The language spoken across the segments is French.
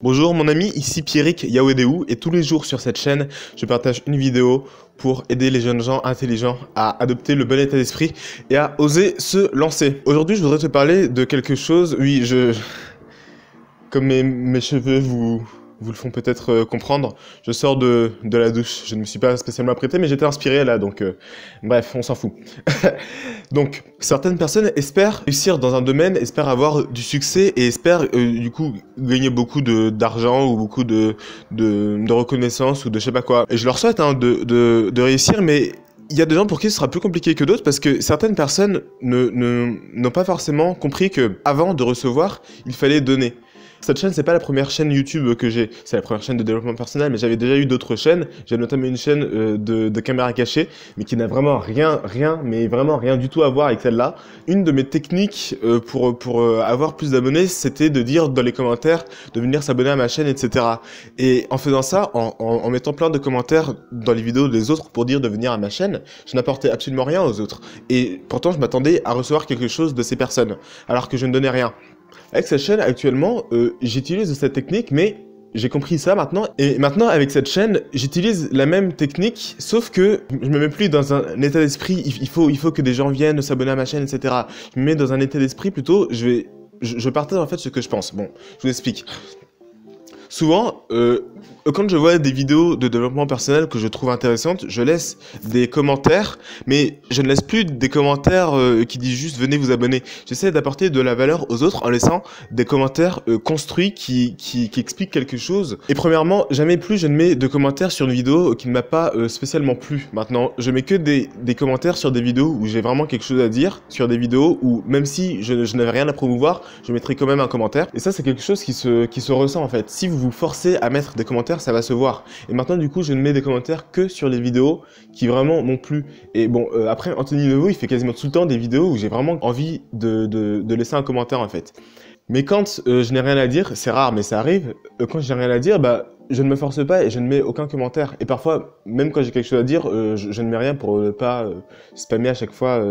Bonjour mon ami, ici Pierrick Yaouedéou et tous les jours sur cette chaîne, je partage une vidéo pour aider les jeunes gens intelligents à adopter le bon état d'esprit et à oser se lancer. Aujourd'hui, je voudrais te parler de quelque chose, oui, comme mes cheveux vous le font peut-être comprendre, je sors de la douche, je ne me suis pas spécialement apprêté, mais j'étais inspiré là, donc bref, on s'en fout. Donc, certaines personnes espèrent réussir dans un domaine, espèrent avoir du succès et espèrent du coup gagner beaucoup d'argent ou beaucoup de reconnaissance ou de je sais pas quoi. Et je leur souhaite hein, de réussir, mais il y a des gens pour qui ce sera plus compliqué que d'autres parce que certaines personnes n'ont pas forcément compris que avant de recevoir, il fallait donner. Cette chaîne, c'est pas la première chaîne YouTube que j'ai, c'est la première chaîne de développement personnel, mais j'avais déjà eu d'autres chaînes. J'ai notamment une chaîne de caméra cachée, mais qui n'a vraiment mais vraiment rien du tout à voir avec celle-là. Une de mes techniques pour avoir plus d'abonnés, c'était de dire dans les commentaires de venir s'abonner à ma chaîne, etc. Et en faisant ça, en mettant plein de commentaires dans les vidéos des autres pour dire de venir à ma chaîne, je n'apportais absolument rien aux autres. Et pourtant, je m'attendais à recevoir quelque chose de ces personnes, alors que je ne donnais rien. Avec cette chaîne, actuellement, j'utilise cette technique, mais j'ai compris ça maintenant. Et maintenant, avec cette chaîne, j'utilise la même technique, sauf que je me mets plus dans un état d'esprit, il faut que des gens viennent s'abonner à ma chaîne, etc. Je me mets dans un état d'esprit plutôt, je partage en fait ce que je pense. Bon, je vous explique. Souvent, quand je vois des vidéos de développement personnel que je trouve intéressantes, je laisse des commentaires, mais je ne laisse plus des commentaires qui disent juste venez vous abonner. J'essaie d'apporter de la valeur aux autres en laissant des commentaires construits qui expliquent quelque chose. Et premièrement, jamais plus je ne mets de commentaires sur une vidéo qui ne m'a pas spécialement plu. Maintenant, je mets que des commentaires sur des vidéos où j'ai vraiment quelque chose à dire, sur des vidéos où même si je n'avais rien à promouvoir, je mettrai quand même un commentaire. Et ça, c'est quelque chose qui se ressent en fait. Si vous vous forcez à mettre des commentaires, ça va se voir. Et maintenant, du coup, je ne mets des commentaires que sur les vidéos qui vraiment m'ont plu. Et bon, après, Anthony Neveu, il fait quasiment tout le temps des vidéos où j'ai vraiment envie de laisser un commentaire, en fait. Mais quand je n'ai rien à dire, c'est rare, mais ça arrive, quand je n'ai rien à dire, bah, je ne me force pas et je ne mets aucun commentaire. Et parfois, même quand j'ai quelque chose à dire, je ne mets rien pour ne pas spammer à chaque fois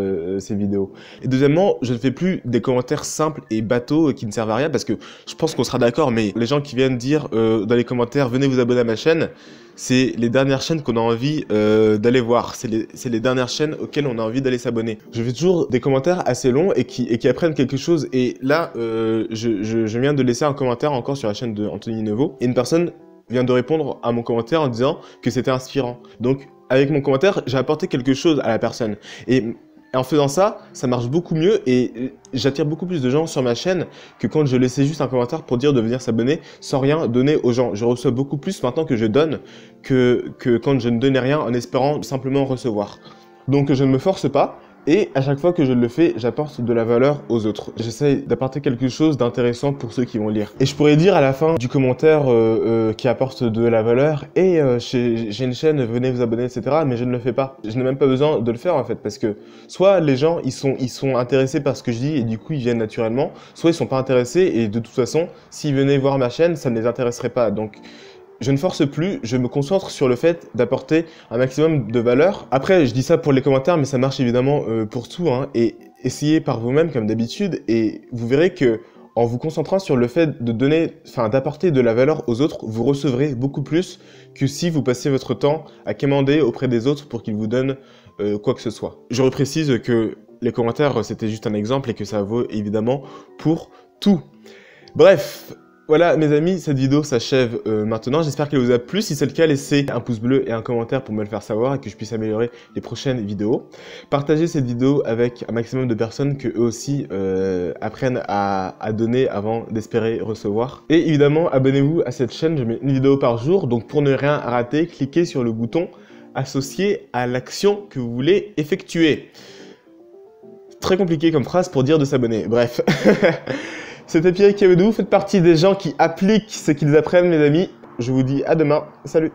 ces vidéos. Et deuxièmement, je ne fais plus des commentaires simples et bateaux qui ne servent à rien parce que je pense qu'on sera d'accord, mais les gens qui viennent dire dans les commentaires « Venez vous abonner à ma chaîne », c'est les dernières chaînes qu'on a envie d'aller voir. C'est les dernières chaînes auxquelles on a envie d'aller s'abonner. Je fais toujours des commentaires assez longs et qui apprennent quelque chose. Et là, je viens de laisser un commentaire encore sur la chaîne de Anthony Neveu. Et une personne vient de répondre à mon commentaire en disant que c'était inspirant. Donc, avec mon commentaire, j'ai apporté quelque chose à la personne. Et en faisant ça, ça marche beaucoup mieux et j'attire beaucoup plus de gens sur ma chaîne que quand je laissais juste un commentaire pour dire de venir s'abonner sans rien donner aux gens. Je reçois beaucoup plus maintenant que je donne que quand je ne donnais rien en espérant simplement recevoir. Donc, je ne me force pas. Et à chaque fois que je le fais, j'apporte de la valeur aux autres. J'essaie d'apporter quelque chose d'intéressant pour ceux qui vont lire. Et je pourrais dire à la fin du commentaire qui apporte de la valeur « Et j'ai une chaîne, venez vous abonner, etc. » Mais je ne le fais pas. Je n'ai même pas besoin de le faire en fait, parce que soit les gens ils sont intéressés par ce que je dis et du coup ils viennent naturellement, soit ils sont pas intéressés et de toute façon, s'ils venaient voir ma chaîne, ça ne les intéresserait pas. Donc je ne force plus, je me concentre sur le fait d'apporter un maximum de valeur. Après, je dis ça pour les commentaires, mais ça marche évidemment pour tout, hein. Et essayez par vous-même comme d'habitude, et vous verrez que en vous concentrant sur le fait de donner, d'apporter de la valeur aux autres, vous recevrez beaucoup plus que si vous passez votre temps à quémander auprès des autres pour qu'ils vous donnent quoi que ce soit. Je reprécise que les commentaires, c'était juste un exemple et que ça vaut évidemment pour tout. Bref. Voilà mes amis, cette vidéo s'achève maintenant, j'espère qu'elle vous a plu. Si c'est le cas, laissez un pouce bleu et un commentaire pour me le faire savoir et que je puisse améliorer les prochaines vidéos. Partagez cette vidéo avec un maximum de personnes que eux aussi apprennent à donner avant d'espérer recevoir. Et évidemment, abonnez-vous à cette chaîne, je mets une vidéo par jour, donc pour ne rien rater, cliquez sur le bouton associé à l'action que vous voulez effectuer. Très compliqué comme phrase pour dire de s'abonner, bref. C'était Pierrick Yaouedéou, faites partie des gens qui appliquent ce qu'ils apprennent, mes amis. Je vous dis à demain. Salut!